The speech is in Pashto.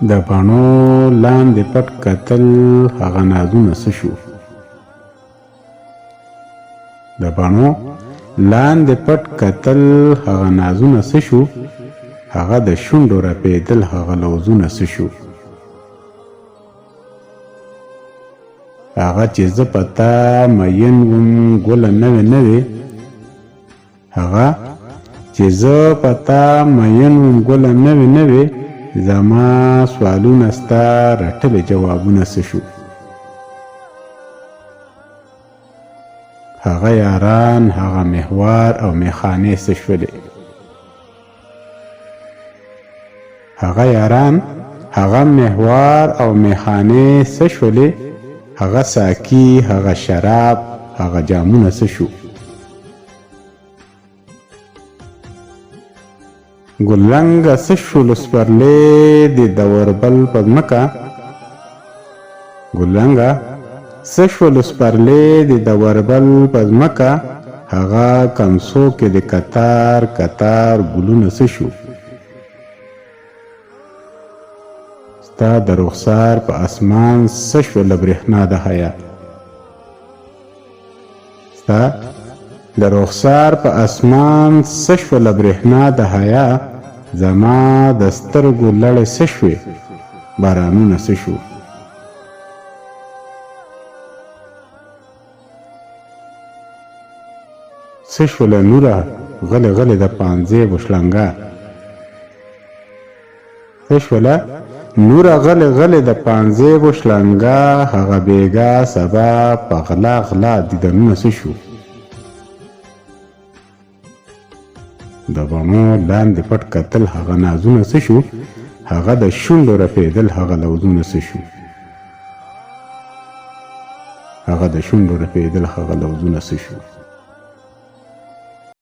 د بڼو لاندې پټ کتل هغه نازونه څه شو؟ د بڼو لاندې پټ کتل هغه نازونه څه شو؟ هغه د شونډو رپېدل هغه لوظونه څه شو؟ هغه چې زه په تا مین وم ګله نوې نوې، هغه چې زه په تا مین وم ګله نوې نوې، زما سوالونه ستا رټلې جوابونه څه شو؟ هغه یاران هغه محور او میخانې څه شولې؟ هغه یاران هغه محور او میخانې څه شولې؟ هغه ساقي هغه شراب هغه جامونه څه شو؟ ګلرنګه څه شول سپرلی د دوربل په ځمکه؟ ګلرنګه څه شول سپرلی د دوربل په ځمکه؟ هغه کمسو کې د کتار کتار ګلونه څه شو؟ ستا د رخسار په اسمان څه شوله برېښنا د حیا؟ ستا د رخسار په اسمان څه شوله برېښنا د حیا؟ زما د سترګو لړې څه شوې؟ بارانونه څه شو؟ څه شوله نوره غلې غلې د پانځې وشلنګه؟ څه شوله نوره غلې غلې د پانځې وشلنګه؟ هغه بیګا سبا په غلا غلا دیدنونه څه شو؟ د بڼو لاندې پټ کتل هغه نازونه څه شو؟ هغه د شونډو رپېدل هغه لوظونه څه شو؟ هغه د شونډو رپېدل هغه لوظونه څه شو؟